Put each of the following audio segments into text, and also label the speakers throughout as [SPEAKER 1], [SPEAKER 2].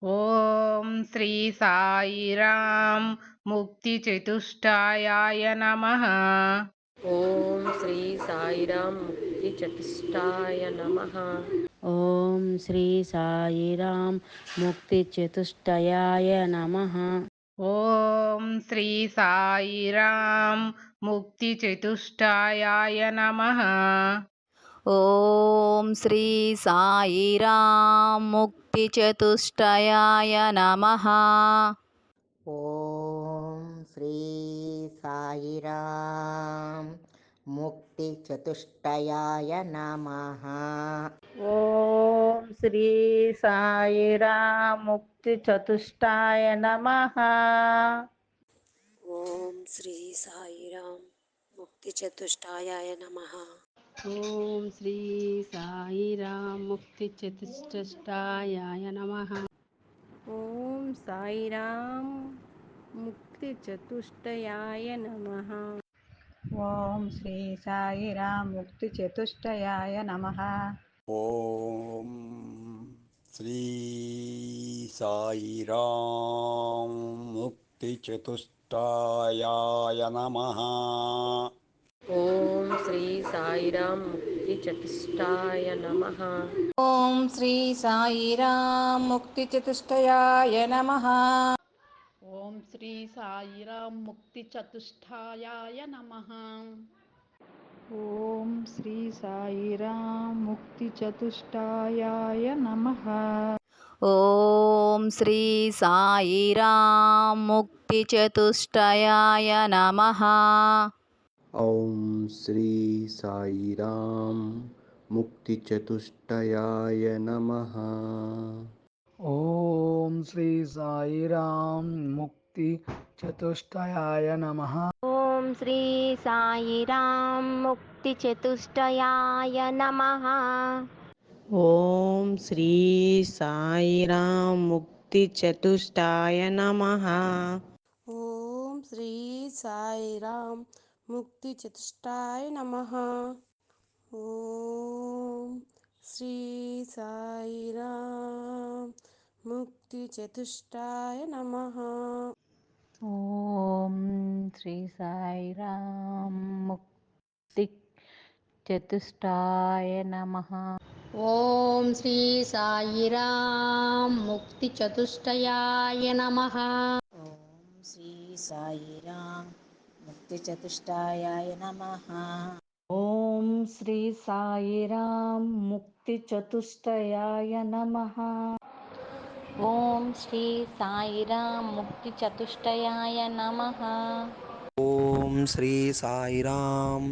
[SPEAKER 1] ఓం శ్రీ సాయిరాం ముక్తిచతుష్టయాయ నమః.
[SPEAKER 2] ఓం శ్రీ సాయిరాం ముక్తి చతుష్టాయ నమః.
[SPEAKER 3] ఓం శ్రీ సాయిరాం ముక్తి చతుష్టయాయ నమః.
[SPEAKER 1] ఓం శ్రీ సాయిరాం ముక్తిచతుష్టయాయ నమః.
[SPEAKER 4] ఓం శ్రీ సాయిరాం ముక్తిచతుష్టయాయ నమః.
[SPEAKER 5] ఓం శ్రీ సాయిరాం ముక్తి చతుష్టయాయ నమః.
[SPEAKER 3] ఓం శ్రీ సాయిరాం ముక్తి చతుష్టాయ నమః.
[SPEAKER 2] ఓం శ్రీ సాయిరాం ముక్తి చతుష్టాయ నమః.
[SPEAKER 6] ఓం శ్రీ సాయిరాం ముక్తి చతుష్టయాయ నమః.
[SPEAKER 7] ఓం సాయిరాం ముక్తి చతుష్టయాయ నమః.
[SPEAKER 8] ఓం శ్రీ సాయిరాం ముక్తి చతుష్టయాయ నమః.
[SPEAKER 9] ఓం శ్రీ సాయిరాం ముక్తి చతుష్టాయాయ నమః.
[SPEAKER 2] ఓం శ్రీ సాయిరాం ముక్తి చతుష్టాయ నమః.
[SPEAKER 4] ఓం శ్రీ సాయిరాం ముక్తిచతుష్టయాయ నమః.
[SPEAKER 6] ఓం శ్రీ సాయిరాం ముక్తి చతుష్టాయాయ నమః.
[SPEAKER 8] ఓం శ్రీ సాయిరాం ముక్తి చతుష్టయాయ నమః.
[SPEAKER 4] ఓం శ్రీ సాయిరాం ముక్తిచతుష్టయాయ నమః.
[SPEAKER 10] ఓం శ్రీ సాయిరాం ముక్తి చతుష్టయాయ నమః.
[SPEAKER 11] ఓం శ్రీ సాయిరాం ముక్తి చతుష్టయాయ నమః.
[SPEAKER 7] ఓం శ్రీ సాయిరాం ముక్తి చతుష్టయాయ నమః.
[SPEAKER 3] ఓం శ్రీ సాయిరాం ముక్తి చతుష్టాయ నమః.
[SPEAKER 2] ఓం శ్రీ సాయిరాం ముక్తి చతుష్టాయ నమః. ఓం శ్రీ సాయిరాం ముక్తి చతుష్టాయ నమః.
[SPEAKER 3] ఓం శ్రీ సాయిరాం ముక్తి చతుష్టాయ నమః.
[SPEAKER 6] ఓం శ్రీ సాయిరాం ముక్తి చతుష్టయాయ నమః.
[SPEAKER 3] ఓం శ్రీ సాయిరాం ముక్తి చతుష్టాయాయ నమః. ఓం శ్రీ సాయిరాం ముక్తి చతుష్టయాయ నమః. ఓం శ్రీ సాయిరాం ముక్తి చతుష్టయాయ నమః.
[SPEAKER 10] ఓం శ్రీ సాయిరాం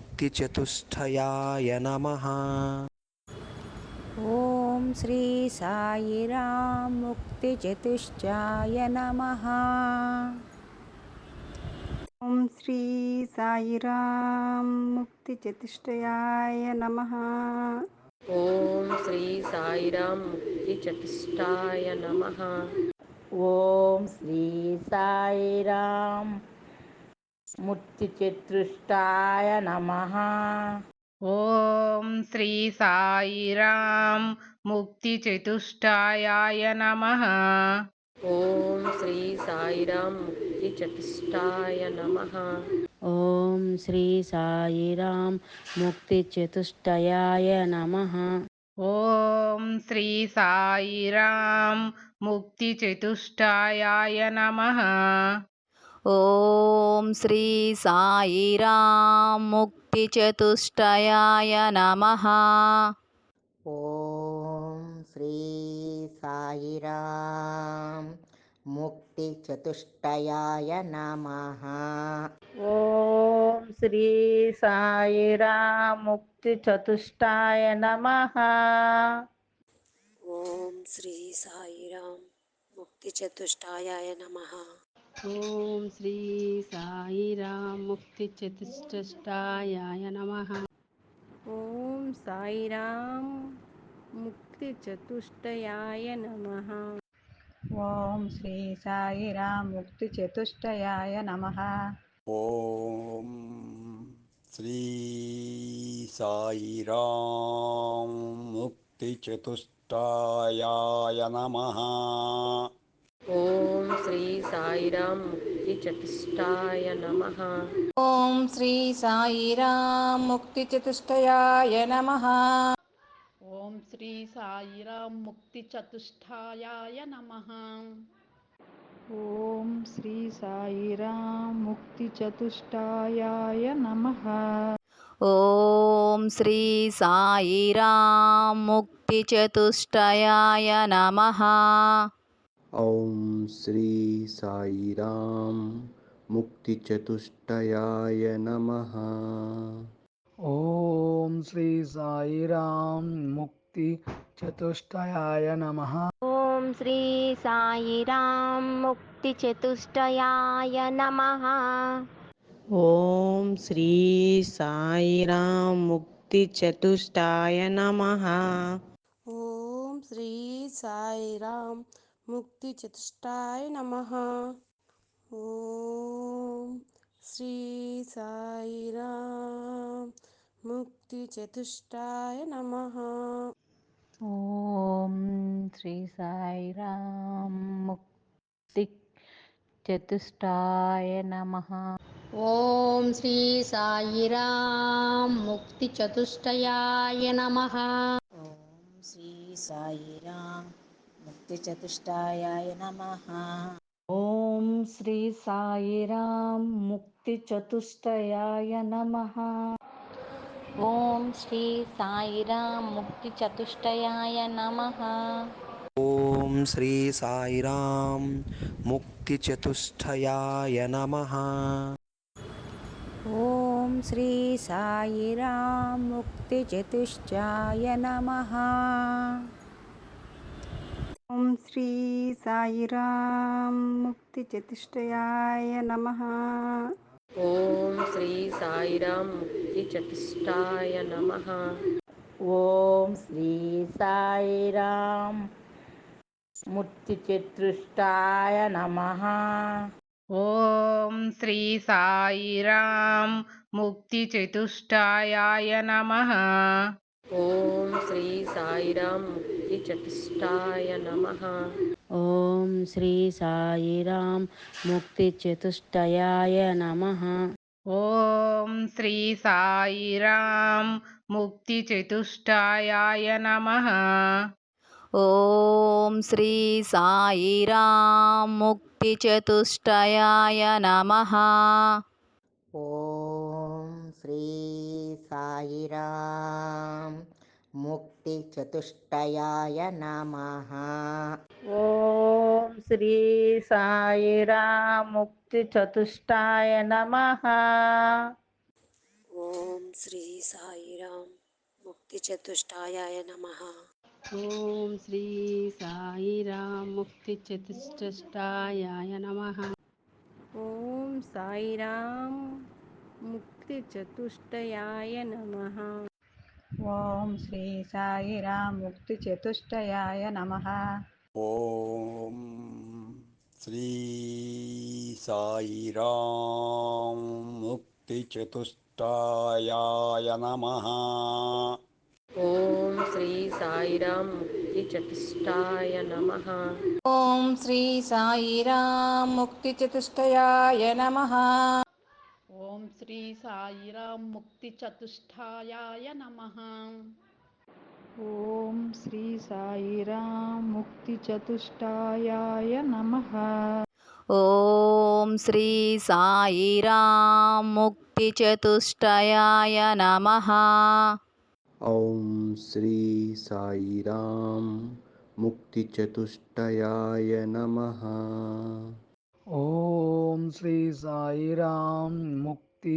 [SPEAKER 10] ముక్తి చతుష్టయాయ నమః.
[SPEAKER 7] ఓం శ్రీ సాయిరాం ముక్తి చతుష్టాయ నమః.
[SPEAKER 8] ఓం శ్రీ సాయిరాం ముక్తి చతుష్టయాయ నమః.
[SPEAKER 2] ఓం శ్రీ సాయిరాం ముక్తి చతుష్టాయ నమః.
[SPEAKER 3] ఓం శ్రీ సాయిరాం ముక్తి చతుష్టాయ నమః.
[SPEAKER 1] ఓం శ్రీ సాయిరాం ముక్తిచతుష్టయాయ నమః.
[SPEAKER 2] ఓం శ్రీ సాయిరాం ముక్తి చతుష్టాయ నమః.
[SPEAKER 3] ఓం శ్రీ సాయిరాం ముక్తి చతుష్టయాయ నమః.
[SPEAKER 1] ఓం శ్రీ సాయిరాం ముక్తిచతుష్టయాయ నమః.
[SPEAKER 4] ఓం శ్రీ సాయిరాం ముక్తిచతుష్టయాయ నమః.
[SPEAKER 5] ఓం శ్రీ సాయిరాం ముక్తి చతుష్టయాయ నమః.
[SPEAKER 3] ఓం శ్రీ సాయిరాం ముక్తి చతుష్టాయ నమః.
[SPEAKER 2] ఓం శ్రీ సాయిరాం ముక్తి చతుష్టాయ నమః.
[SPEAKER 6] ఓం శ్రీ సాయిరాం ముక్తి చతుష్టయాయ నమః.
[SPEAKER 7] ఓం సాయిరాం ముక్తి చతుష్టయాయ నమః.
[SPEAKER 8] ఓం శ్రీ సాయిరాం ముక్తి చతుష్టయాయ నమః.
[SPEAKER 9] ఓం శ్రీ సాయిరాం ముక్తి చతుష్టయాయ చతుష్టయాయ నమః.
[SPEAKER 2] ఓం శ్రీ సాయిరాం ముక్తి చతుష్టాయ నమః.
[SPEAKER 3] ఓం శ్రీ సాయిరాం ముక్తి చతుష్టయాయ నమః.
[SPEAKER 6] ఓం శ్రీ సాయిరాం ముక్తి చతుష్టాయాయ నమః.
[SPEAKER 8] ఓం శ్రీ సాయిరాం ముక్తి చతుష్టయాయ నమః.
[SPEAKER 4] ఓం శ్రీ సాయిరాం ముక్తి చతుష్టయాయ నమః.
[SPEAKER 10] ఓం శ్రీ సాయిరాం ముక్తి చతుష్టయాయ నమః.
[SPEAKER 11] ఓం శ్రీ సాయిరాం ముక్తి చతుష్టయాయ నమః.
[SPEAKER 7] ఓం శ్రీ సాయిరాం ముక్తి చతుష్టయాయ నమః.
[SPEAKER 3] ఓం శ్రీ సాయిరాం ముక్తి చతుష్టాయ నమః.
[SPEAKER 7] ఓం శ్రీ సాయిరాం ముక్తి చతుష్టాయ నమః. ఓం శ్రీ సాయిరాం ముక్తి చతుష్టాయ నమః.
[SPEAKER 3] ఓం శ్రీ సాయిరాం ముక్తి చతుష్టాయ నమః.
[SPEAKER 6] ఓం శ్రీ సాయిరాం ముక్తి చతుష్టయాయ నమః.
[SPEAKER 3] ఓం శ్రీ సాయిరాం ముక్తి చతుష్టాయ నమః. ఓం శ్రీ సాయిరాం ముక్తి చతుష్టయాయ నమః. ఓం శ్రీ సాయిరాం ముక్తి చతుష్టయాయ నమః.
[SPEAKER 10] ఓం శ్రీ సాయిరాం ముక్తి చతుష్టయాయ నమః.
[SPEAKER 7] ఓం శ్రీ సాయిరాం ముక్తి చతుష్టాయ నమః.
[SPEAKER 8] ఓం శ్రీ సాయిరాం ముక్తి చతుష్టయాయ నమః.
[SPEAKER 2] ఓం శ్రీ సాయిరాం ముక్తి చతుష్టాయ నమః.
[SPEAKER 3] ఓం శ్రీ సాయిరాం ముక్తి చతుష్టాయ నమః.
[SPEAKER 1] ఓం శ్రీ సాయిరాం ముక్తి చతుష్టాయాయ నమః.
[SPEAKER 2] ఓం శ్రీ సాయిరాం ముక్తి చతుష్టాయ నమః.
[SPEAKER 3] ఓం శ్రీ సాయిరాం ముక్తి చతుష్టయాయ నమః.
[SPEAKER 1] ఓం శ్రీ సాయిరాం ముక్తి చతుష్టాయాయ నమః.
[SPEAKER 4] ఓం శ్రీ సాయిరాం ముక్తి చతుష్టయాయ నమః.
[SPEAKER 5] ఓం శ్రీ సాయిరాం ముక్తి చతుష్టయాయ నమః.
[SPEAKER 3] ఓం శ్రీ సాయిరాం ముక్తి చతుష్టాయ నమః.
[SPEAKER 7] ఓం శ్రీ సాయిరాం ముక్తి చతుష్టాయ నమః.
[SPEAKER 6] ఓం శ్రీ సాయిరాం ముక్తి చతుష్టాయాయ నమః.
[SPEAKER 7] ఓం సాయిరాం ముక్తి చతుష్టయాయ నమః.
[SPEAKER 8] ఓం శ్రీ సాయిరాం ముక్తి చతుష్టయాయ నమః.
[SPEAKER 9] ఓం శ్రీ సాయిరాం ముక్తి చతుష్టయాయ నమః.
[SPEAKER 2] ఓం శ్రీ సాయిరాం ముక్తి చతుష్టాయ నమః.
[SPEAKER 3] ఓం శ్రీ సాయిరాం ముక్తి చతుష్టయాయ నమః.
[SPEAKER 6] ఓం శ్రీ సాయిరాం ముక్తి చతుష్టాయాయ నమః.
[SPEAKER 8] ఓం శ్రీ సాయిరాం ముక్తి చతుష్టయాయ నమః.
[SPEAKER 4] ఓం శ్రీ సాయిరాం ముక్తి చతుష్టయాయ నమః.
[SPEAKER 10] ఓం శ్రీ సాయిరాం ముక్తి చతుష్టయాయ నమః.
[SPEAKER 11] ఓం శ్రీ సాయిరాం ముక్తి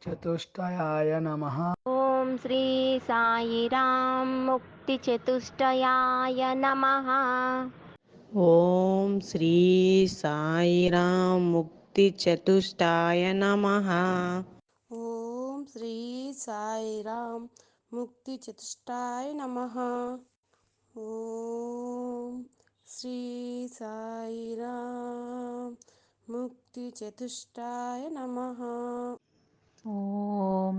[SPEAKER 11] చతుష్టయాయ నమః.
[SPEAKER 7] ఓం శ్రీ సాయిరాం ముక్తి చతుష్టయాయ నమః.
[SPEAKER 3] ఓం శ్రీ సాయిరాం ముక్తి చతుష్టాయ నమః.
[SPEAKER 7] ఓం శ్రీ సాయిరాం ముక్తి చతుష్టాయ నమః. ఓం శ్రీ సాయిరాం ముక్తి చతుష్టాయ నమః.
[SPEAKER 3] ఓం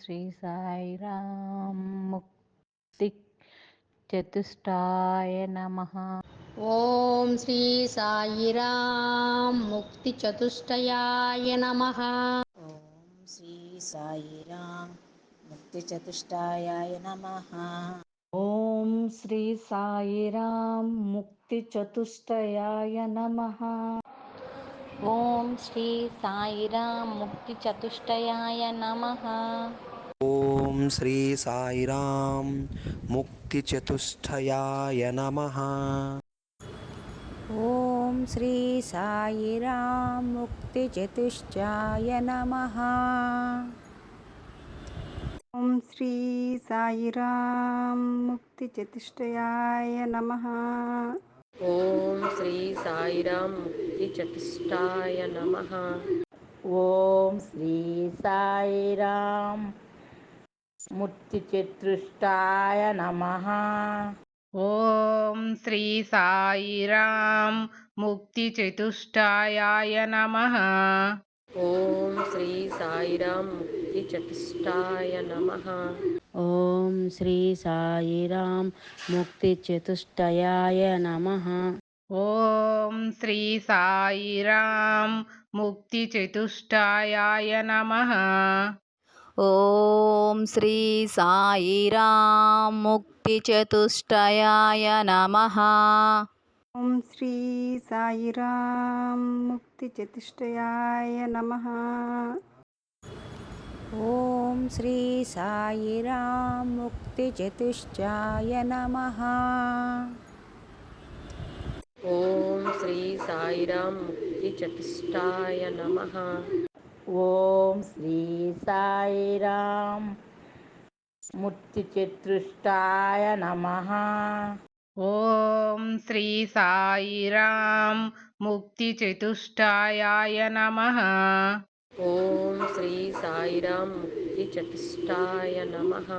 [SPEAKER 3] శ్రీ సాయిరాం ముక్తి
[SPEAKER 4] చతుష్టాయ నమః.
[SPEAKER 6] ఓం శ్రీ సాయిరాం ముక్తిచతుష్టయాయ నమః.
[SPEAKER 5] ఓం శ్రీ సాయిరామ్ ముక్తి చతుష్టయాయ నమః.
[SPEAKER 3] ఓం శ్రీ సాయిరాం ముక్తి చతుష్టయాయ నమః.
[SPEAKER 4] ఓం శ్రీ సాయిరాం ముక్తి చతుష్టయాయ నమః.
[SPEAKER 11] ఓం శ్రీ సాయిరామ్ ముక్తి చతుష్టయాయ నమః.
[SPEAKER 3] ఓం శ్రీ సాయిరాం ముక్తి చతుష్టయాయ నమః. ఓం శ్రీ సాయిరాం ముక్తి చతుష్టయాయ నమః.
[SPEAKER 2] ఓం శ్రీ సాయిరాం ముక్తి చతుష్టాయ నమః.
[SPEAKER 5] ఓం శ్రీ సాయిరామ్ ముక్తి చతుష్టాయ నమః.
[SPEAKER 1] ఓం శ్రీ సాయిరాం ముక్తి చతుష్టయాయ నమః.
[SPEAKER 2] ఓం శ్రీ సాయిరాం ముక్తి చతుష్టాయ నమః.
[SPEAKER 3] ఓం శ్రీ సాయిరాం ముక్తి చతుష్టయాయ నమః.
[SPEAKER 1] ఓం శ్రీ సాయిరాం ముక్తి చతుష్టయాయ నమః.
[SPEAKER 4] ఓం శ్రీ సాయిరాం ముక్తి చతుష్టయాయ నమః.
[SPEAKER 3] ఓం శ్రీ సాయిరాం ముక్తి చతుష్టయాయ నమః. ఓం శ్రీ సాయిరాం ముక్తి చతుష్టయాయ నమః.
[SPEAKER 2] ఓం శ్రీ సాయిరాం ముక్తి చతుష్టాయ నమః.
[SPEAKER 5] ఓం శ్రీ సాయిరామ్ ముక్తి చతుష్టాయ నమః.
[SPEAKER 1] ఓం శ్రీ సాయిరాం ముక్తి చతుష్టయాయ నమః.
[SPEAKER 2] ఓం శ్రీ సాయిరాం ముక్తి చతుష్టాయ నమః.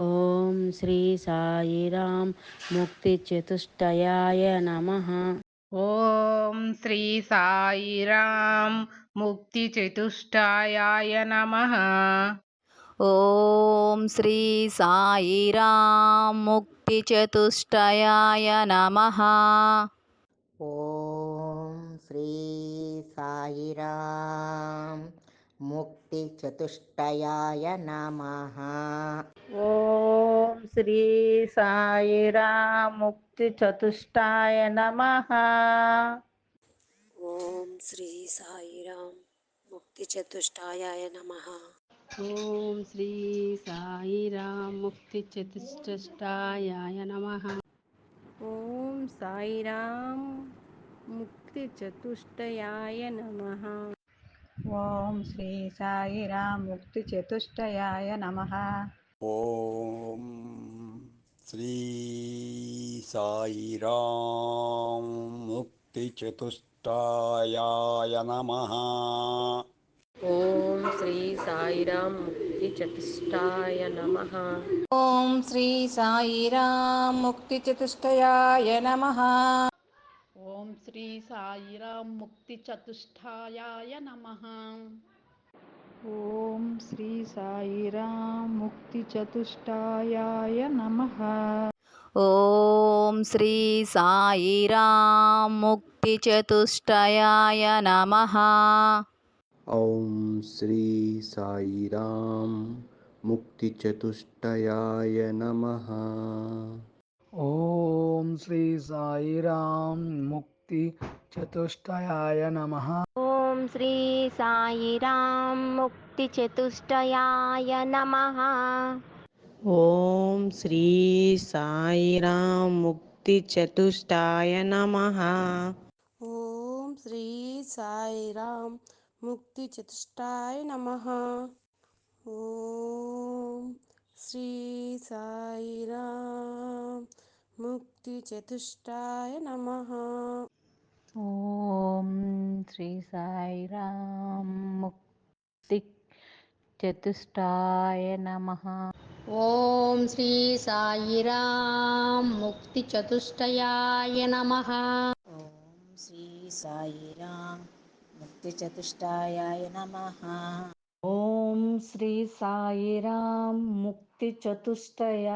[SPEAKER 3] ఓం శ్రీ సాయిరాం ముక్తి చతుష్టయాయ నమః.
[SPEAKER 1] ఓం శ్రీ సాయిరాం ముక్తి చతుష్టయాయ నమః.
[SPEAKER 4] ఓం శ్రీ సాయిరాం ముక్తి చతుష్టయాయ నమః.
[SPEAKER 5] ఓం శ్రీ సాయిరామ్ ముక్తి చతుష్టయాయ నమః.
[SPEAKER 3] ఓం శ్రీ సాయిరాం ముక్తి చతుష్టాయ నమః.
[SPEAKER 7] ఓం శ్రీ సాయిరాం ముక్తి చతుష్టయాయ నమః.
[SPEAKER 6] ఓం శ్రీ సాయిరాం ముక్తిచతుష్టయాయ నమః.
[SPEAKER 7] ఓం సాయిరాం ముక్తి చతుష్టయాయ నమః.
[SPEAKER 8] ఓం శ్రీ సాయిరాం ముక్తి చతుష్టయాయ నమః.
[SPEAKER 9] ఓం శ్రీ సాయిరామ్ ముక్తి చతుష్టయాయ నమః.
[SPEAKER 2] ఓం శ్రీ సాయిరాం ముక్తి చతుష్టాయ నమః.
[SPEAKER 3] ఓం శ్రీ సాయిరాం ముక్తి చతుష్టయాయ నమః.
[SPEAKER 6] ఓం శ్రీ సాయిరాం ముక్తిచతుష్టయాయ నమః.
[SPEAKER 8] ఓం శ్రీ సాయిరాం ముక్తి చతుష్టయాయ నమః.
[SPEAKER 4] ఓం శ్రీ సాయిరాం ముక్తి చతుష్టయాయ నమః.
[SPEAKER 10] ఓం శ్రీ సాయిరామ్ ముక్తి చతుష్టయాయ నమః.
[SPEAKER 11] ఓం శ్రీ సాయిరామ్ ముక్తి చతుష్టయాయ నమః.
[SPEAKER 7] ఓం శ్రీ సాయిరాం ముక్తి చతుష్టయాయ నమః.
[SPEAKER 3] ఓం శ్రీ సాయిరాం ముక్తి చతుష్టాయ నమః.
[SPEAKER 7] ఓం శ్రీ సాయిరాం ముక్తి చతుష్టాయ నమః. ఓం శ్రీ సాయిరాం ముక్తి చతుష్టాయ నమః.
[SPEAKER 4] ఓం శ్రీ సాయిరాం ముక్తి చతుష్టాయ నమః.
[SPEAKER 6] ఓం శ్రీ సాయిరాం ముక్తిచతుష్టయాయ నమః.
[SPEAKER 5] ఓం శ్రీ సాయిరామ్ ముక్తి చతుష్టయాయ నమః.
[SPEAKER 3] ఓం శ్రీ సాయిరాం ముక్తి చతుష్టయ